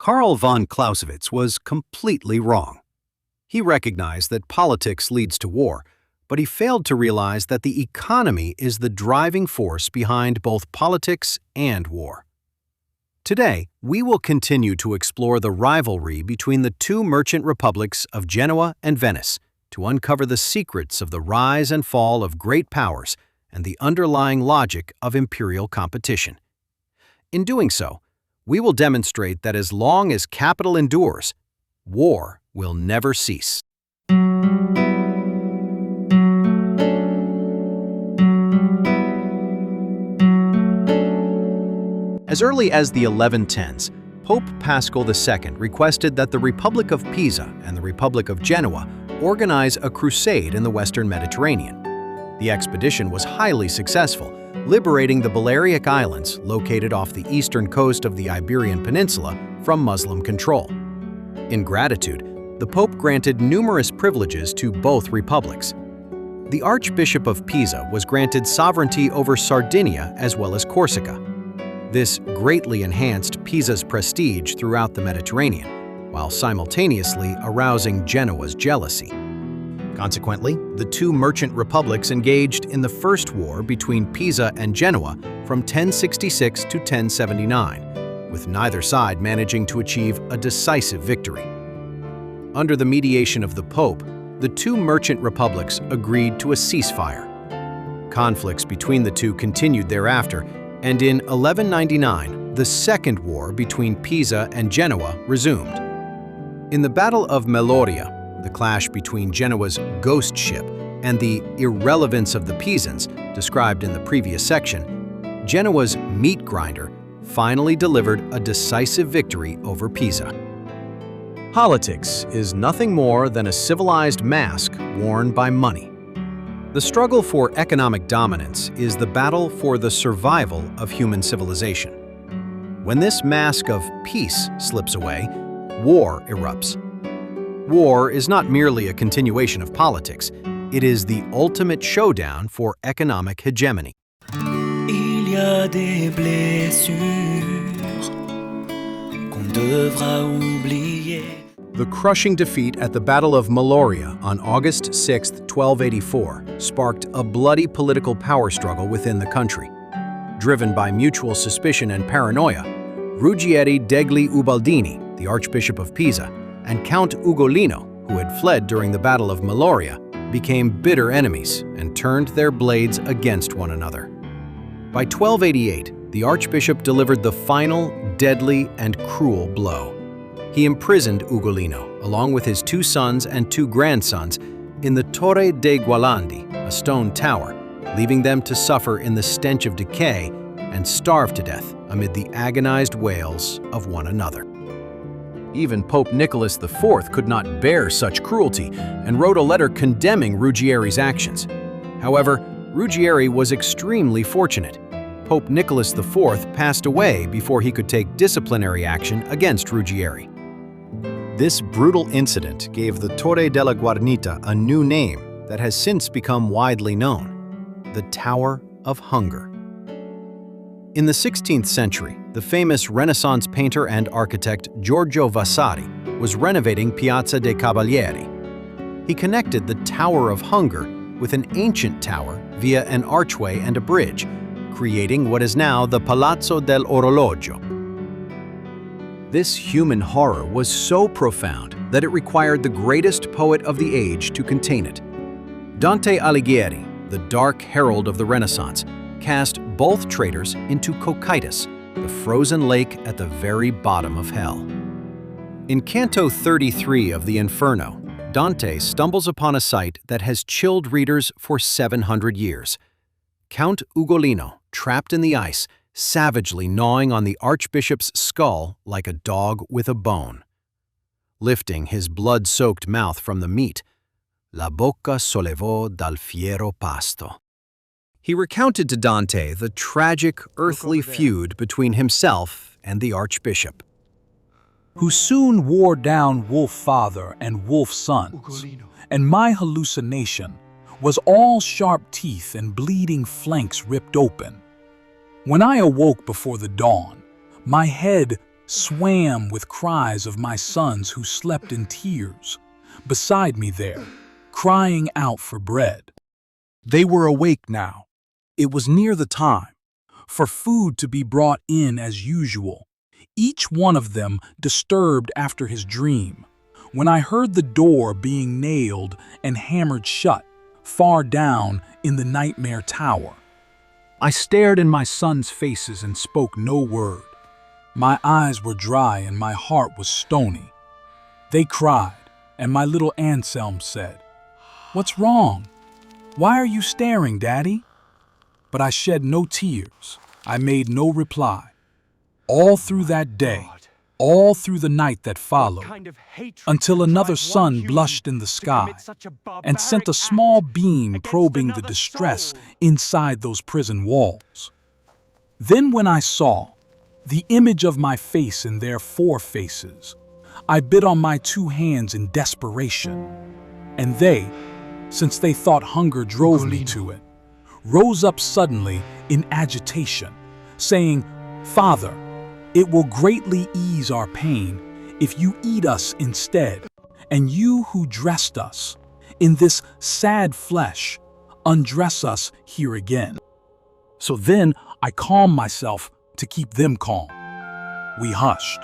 Karl von Clausewitz was completely wrong. He recognized that politics leads to war, but he failed to realize that the economy is the driving force behind both politics and war. Today, we will continue to explore the rivalry between the two merchant republics of Genoa and Venice to uncover the secrets of the rise and fall of great powers and the underlying logic of imperial competition. In doing so, we will demonstrate that as long as capital endures, war will never cease. As early as the 1110s, Pope Paschal II requested that the Republic of Pisa and the Republic of Genoa organize a crusade in the Western Mediterranean. The expedition was highly successful, liberating the Balearic Islands, located off the eastern coast of the Iberian Peninsula, from Muslim control. In gratitude, the Pope granted numerous privileges to both republics. The Archbishop of Pisa was granted sovereignty over Sardinia as well as Corsica. This greatly enhanced Pisa's prestige throughout the Mediterranean, while simultaneously arousing Genoa's jealousy. Consequently, the two merchant republics engaged in the First War between Pisa and Genoa from 1066 to 1079, with neither side managing to achieve a decisive victory. Under the mediation of the Pope, the two merchant republics agreed to a ceasefire. Conflicts between the two continued thereafter, and in 1199, the Second War between Pisa and Genoa resumed. In the Battle of Meloria, the clash between Genoa's ghost ship and the irrelevance of the Pisans, described in the previous section, Genoa's meat grinder finally delivered a decisive victory over Pisa. Politics is nothing more than a civilized mask worn by money. The struggle for economic dominance is the battle for the survival of human civilization. When this mask of peace slips away, war erupts. War is not merely a continuation of politics, it is the ultimate showdown for economic hegemony. Il y a des blessures qu'on devra oublier. The crushing defeat at the Battle of Meloria on August 6, 1284, sparked a bloody political power struggle within the country. Driven by mutual suspicion and paranoia, Ruggieri degli Ubaldini, the Archbishop of Pisa, and Count Ugolino, who had fled during the Battle of Meloria, became bitter enemies and turned their blades against one another. By 1288, the Archbishop delivered the final, deadly, and cruel blow. He imprisoned Ugolino, along with his 2 sons and 2 grandsons, in the Torre dei Gualandi, a stone tower, leaving them to suffer in the stench of decay and starve to death amid the agonized wails of one another. Even Pope Nicholas IV could not bear such cruelty and wrote a letter condemning Ruggieri's actions. However, Ruggieri was extremely fortunate. Pope Nicholas IV passed away before he could take disciplinary action against Ruggieri. This brutal incident gave the Torre della Guarnita a new name that has since become widely known: the Tower of Hunger. In the 16th century, the famous Renaissance painter and architect Giorgio Vasari was renovating Piazza dei Cavalieri. He connected the Tower of Hunger with an ancient tower via an archway and a bridge, creating what is now the Palazzo dell'Orologio. This human horror was so profound that it required the greatest poet of the age to contain it. Dante Alighieri, the dark herald of the Renaissance, cast both traitors into Cocytus, the frozen lake at the very bottom of hell. In Canto 33 of the Inferno, Dante stumbles upon a sight that has chilled readers for 700 years. Count Ugolino, trapped in the ice, savagely gnawing on the Archbishop's skull like a dog with a bone. Lifting his blood-soaked mouth from the meat, la bocca sollevò dal fiero pasto. He recounted to Dante the tragic earthly feud between himself and the Archbishop, who soon wore down Wolf Father and Wolf Sons, and my hallucination was all sharp teeth and bleeding flanks ripped open. When I awoke before the dawn, my head swam with cries of my sons who slept in tears beside me there, crying out for bread. They were awake now. It was near the time for food to be brought in as usual, each one of them disturbed after his dream, when I heard the door being nailed and hammered shut far down in the nightmare tower. I stared in my sons' faces and spoke no word. My eyes were dry and my heart was stony. They cried, and my little Anselm said, "What's wrong? Why are you staring, Daddy?" But I shed no tears. I made no reply. All through that day, all through the night that followed, until another sun blushed in the sky and sent a small beam probing the distress inside those prison walls. Then when I saw the image of my face in their four faces, I bit on my two hands in desperation, and they, since they thought hunger drove me to it, rose up suddenly in agitation, saying, "Father, it will greatly ease our pain if you eat us instead, and you who dressed us in this sad flesh, undress us here again." So then I calmed myself to keep them calm. We hushed.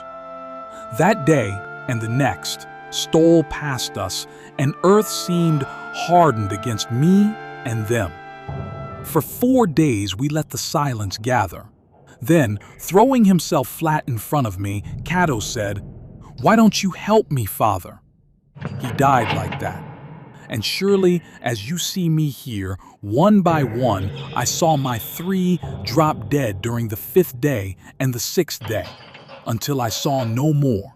That day and the next stole past us, and earth seemed hardened against me and them. For 4 days we let the silence gather. Then, throwing himself flat in front of me, Cato said, "Why don't you help me, Father?" He died like that. And surely, as you see me here, one by one, I saw my 3 drop dead during the 5th day and the 6th day, until I saw no more.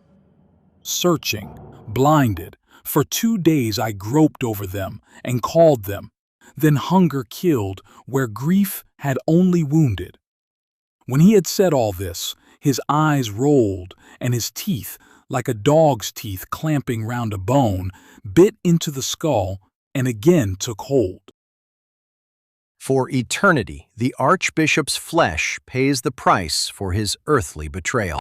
Searching, blinded, for 2 days I groped over them and called them. Then hunger killed where grief had only wounded. When he had said all this, his eyes rolled, and his teeth, like a dog's teeth clamping round a bone, bit into the skull and again took hold. For eternity, the Archbishop's flesh pays the price for his earthly betrayal.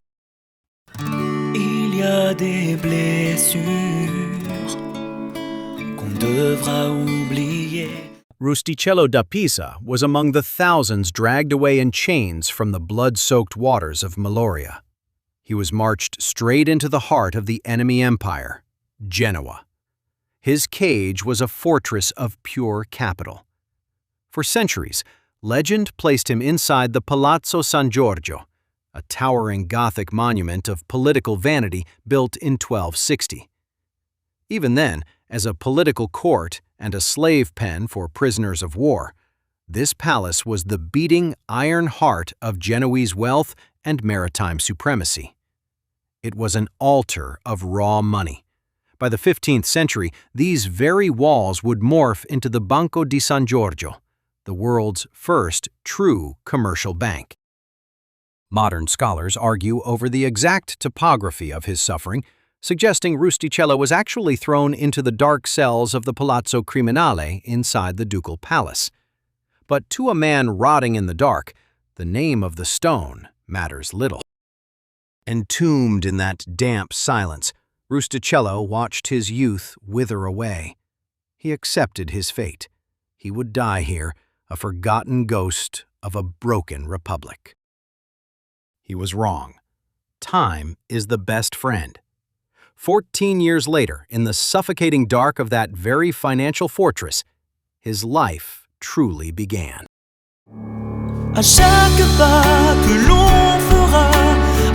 Il y a des blessures qu'on devra oublier. Rustichello da Pisa was among the thousands dragged away in chains from the blood-soaked waters of Maloria. He was marched straight into the heart of the enemy empire, Genoa. His cage was a fortress of pure capital. For centuries, legend placed him inside the Palazzo San Giorgio, a towering Gothic monument of political vanity built in 1260. Even then, as a political court and a slave pen for prisoners of war, this palace was the beating iron heart of Genoese wealth and maritime supremacy. It was an altar of raw money. By the 15th century, these very walls would morph into the Banco di San Giorgio, the world's first true commercial bank. Modern scholars argue over the exact topography of his suffering, suggesting Rustichello was actually thrown into the dark cells of the Palazzo Criminale inside the ducal palace. But to a man rotting in the dark, the name of the stone matters little. Entombed in that damp silence, Rustichello watched his youth wither away. He accepted his fate. He would die here, a forgotten ghost of a broken republic. He was wrong. Time is the best friend. 14 years later, in the suffocating dark of that very financial fortress, his life truly began. À chaque pas que l'on fera,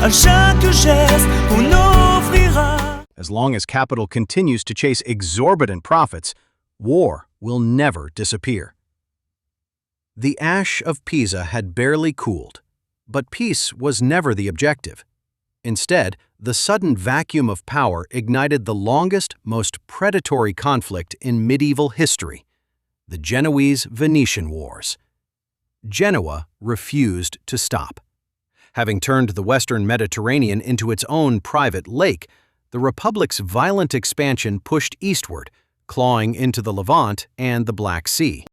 à chaque geste qu'on offrira. As long as capital continues to chase exorbitant profits, war will never disappear. The ash of Pisa had barely cooled, but peace was never the objective. Instead, the sudden vacuum of power ignited the longest, most predatory conflict in medieval history, the Genoese-Venetian Wars. Genoa refused to stop. Having turned the western Mediterranean into its own private lake, the Republic's violent expansion pushed eastward, clawing into the Levant and the Black Sea.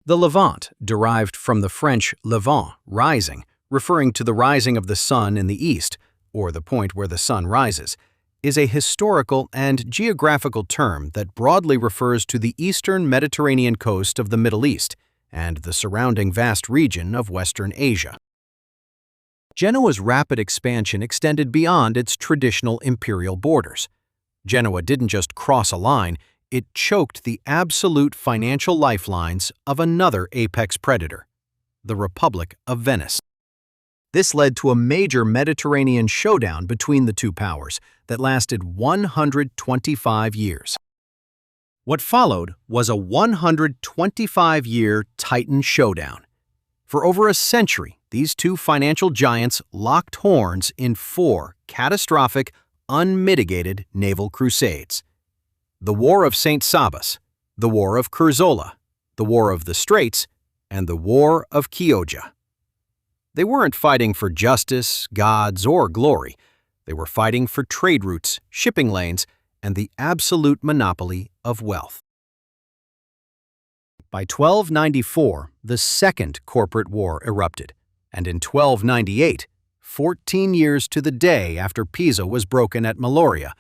The Levant, derived from the French levant, rising, referring to the rising of the sun in the east, or the point where the sun rises, is a historical and geographical term that broadly refers to the eastern Mediterranean coast of the Middle East and the surrounding vast region of Western Asia. Genoa's rapid expansion extended beyond its traditional imperial borders. Genoa didn't just cross a line, it choked the absolute financial lifelines of another apex predator, the Republic of Venice. This led to a major Mediterranean showdown between the two powers that lasted 125 years. What followed was a 125-year Titan showdown. For over a century, these two financial giants locked horns in 4 catastrophic, unmitigated naval crusades. The War of St. Sabas, the War of Curzola, the War of the Straits, and the War of Chioggia. They weren't fighting for justice, gods, or glory. They were fighting for trade routes, shipping lanes, and the absolute monopoly of wealth. By 1294, the Second Corporate War erupted, and in 1298, 14 years to the day after Pisa was broken at Meloria,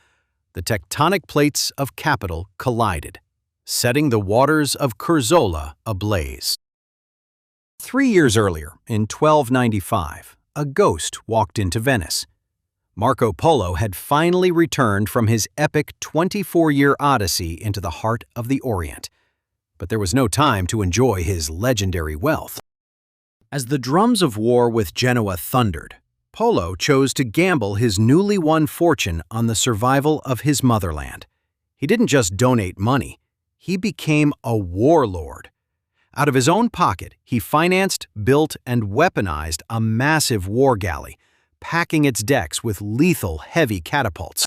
the tectonic plates of capital collided, setting the waters of Curzola ablaze. 3 years earlier, in 1295, a ghost walked into Venice. Marco Polo had finally returned from his epic 24-year odyssey into the heart of the Orient. But there was no time to enjoy his legendary wealth. As the drums of war with Genoa thundered, Polo chose to gamble his newly won fortune on the survival of his motherland. He didn't just donate money, he became a warlord. Out of his own pocket, he financed, built, and weaponized a massive war galley, packing its decks with lethal, heavy catapults.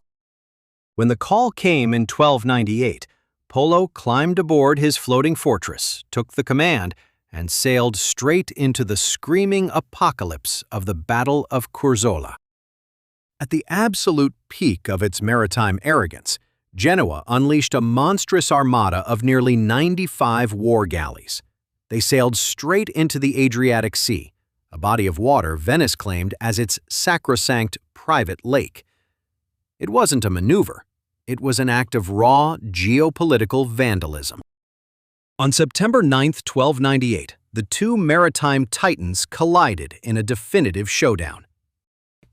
When the call came in 1298, Polo climbed aboard his floating fortress, took the command, and sailed straight into the screaming apocalypse of the Battle of Curzola. At the absolute peak of its maritime arrogance, Genoa unleashed a monstrous armada of nearly 95 war galleys. They sailed straight into the Adriatic Sea, a body of water Venice claimed as its sacrosanct private lake. It wasn't a maneuver. It was an act of raw geopolitical vandalism. On September 9, 1298, the two maritime titans collided in a definitive showdown.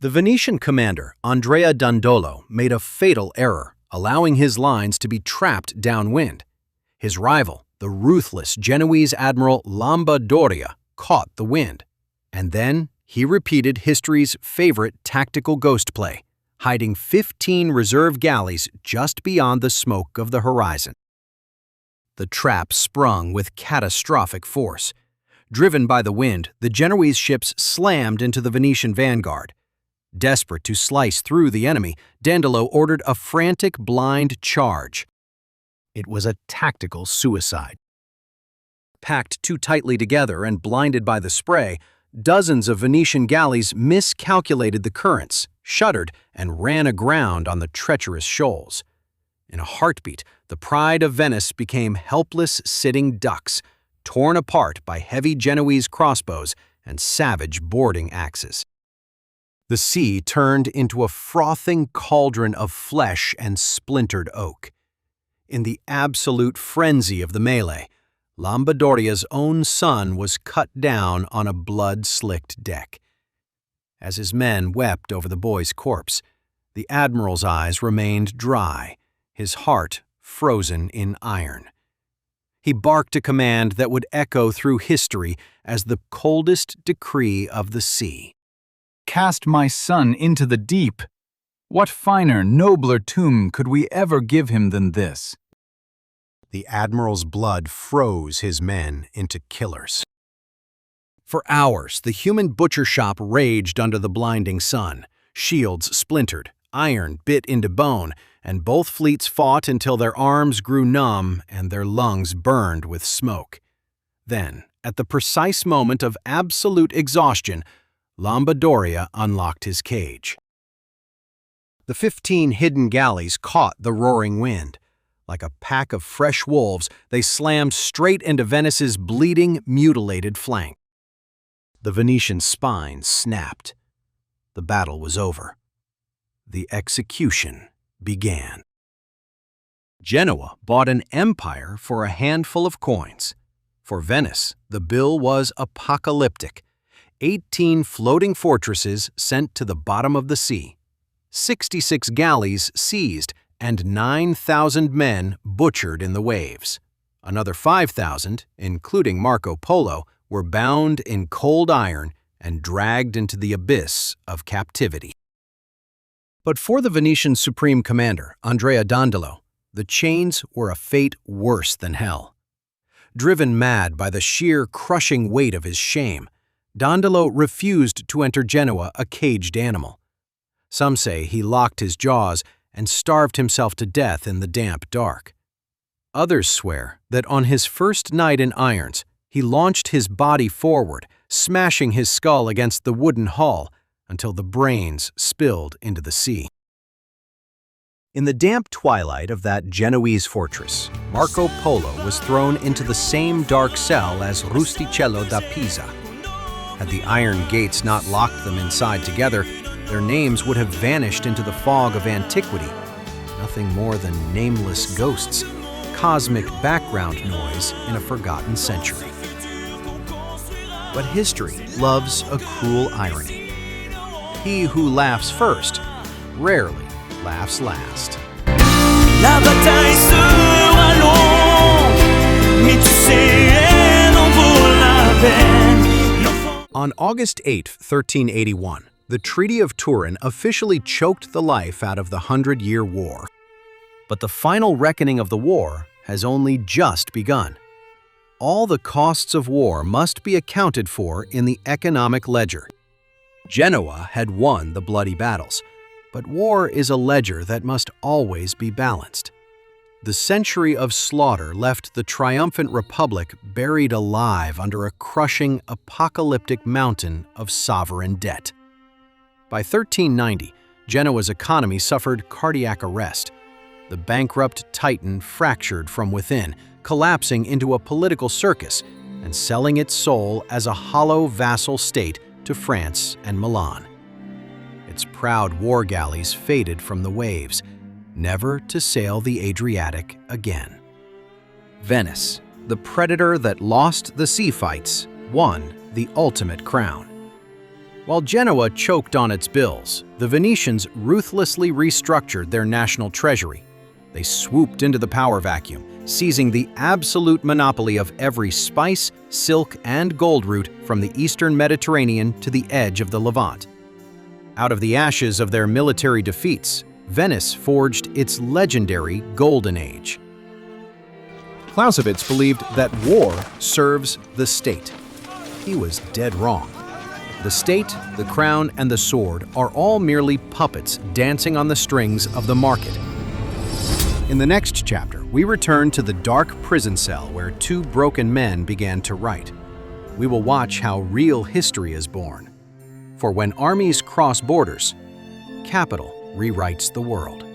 The Venetian commander, Andrea Dandolo, made a fatal error, allowing his lines to be trapped downwind. His rival, the ruthless Genoese admiral Doria, caught the wind. And then he repeated history's favorite tactical ghost play, hiding 15 reserve galleys just beyond the smoke of the horizon. The trap sprung with catastrophic force. Driven by the wind, the Genoese ships slammed into the Venetian vanguard. Desperate to slice through the enemy, Dandolo ordered a frantic blind charge. It was a tactical suicide. Packed too tightly together and blinded by the spray, dozens of Venetian galleys miscalculated the currents, shuddered, and ran aground on the treacherous shoals. In a heartbeat, the pride of Venice became helpless sitting ducks, torn apart by heavy Genoese crossbows and savage boarding axes. The sea turned into a frothing cauldron of flesh and splintered oak. In the absolute frenzy of the melee, Doria's own son was cut down on a blood-slicked deck. As his men wept over the boy's corpse, the admiral's eyes remained dry, his heart frozen in iron. He barked a command that would echo through history as the coldest decree of the sea. Cast my son into the deep. What finer, nobler tomb could we ever give him than this? The admiral's blood froze his men into killers. For hours, the human butcher shop raged under the blinding sun. Shields splintered, iron bit into bone, and both fleets fought until their arms grew numb and their lungs burned with smoke. Then, at the precise moment of absolute exhaustion, Doria unlocked his cage. The 15 hidden galleys caught the roaring wind. Like a pack of fresh wolves, they slammed straight into Venice's bleeding, mutilated flank. The Venetian spine snapped. The battle was over. the execution began. Genoa bought an empire for a handful of coins. For Venice, the bill was apocalyptic. 18 floating fortresses sent to the bottom of the sea, 66 galleys seized, and 9,000 men butchered in the waves. Another 5,000, including Marco Polo, were bound in cold iron and dragged into the abyss of captivity. But for the Venetian supreme commander, Andrea Dandolo, the chains were a fate worse than hell. Driven mad by the sheer crushing weight of his shame, Dandolo refused to enter Genoa a caged animal. Some say he locked his jaws and starved himself to death in the damp dark. Others swear that on his first night in irons, he launched his body forward, smashing his skull against the wooden hull until the brains spilled into the sea. In the damp twilight of that Genoese fortress, Marco Polo was thrown into the same dark cell as Rustichello da Pisa. Had the iron gates not locked them inside together, their names would have vanished into the fog of antiquity, nothing more than nameless ghosts, cosmic background noise in a forgotten century. But history loves a cruel irony. He who laughs first rarely laughs last. La bataille sera longue, mais tu sais, elle en vaut la peine. On August 8, 1381, the Treaty of Turin officially choked the life out of the 100-Year War. But the final reckoning of the war has only just begun. All the costs of war must be accounted for in the economic ledger. Genoa had won the bloody battles, but war is a ledger that must always be balanced. The century of slaughter left the triumphant republic buried alive under a crushing, apocalyptic mountain of sovereign debt. By 1390, Genoa's economy suffered cardiac arrest. The bankrupt titan fractured from within, collapsing into a political circus and selling its soul as a hollow vassal state to France and Milan. Its proud war galleys faded from the waves, never to sail the Adriatic again. Venice, the predator that lost the sea fights, won the ultimate crown. While Genoa choked on its bills, the Venetians ruthlessly restructured their national treasury. They swooped into the power vacuum, seizing the absolute monopoly of every spice, silk, and gold route from the eastern Mediterranean to the edge of the Levant. Out of the ashes of their military defeats, Venice forged its legendary Golden Age. Clausewitz believed that war serves the state. He was dead wrong. The state, the crown, and the sword are all merely puppets dancing on the strings of the market. In the next chapter, we return to the dark prison cell where two broken men began to write. We will watch how real history is born. For when armies cross borders, capital rewrites the world.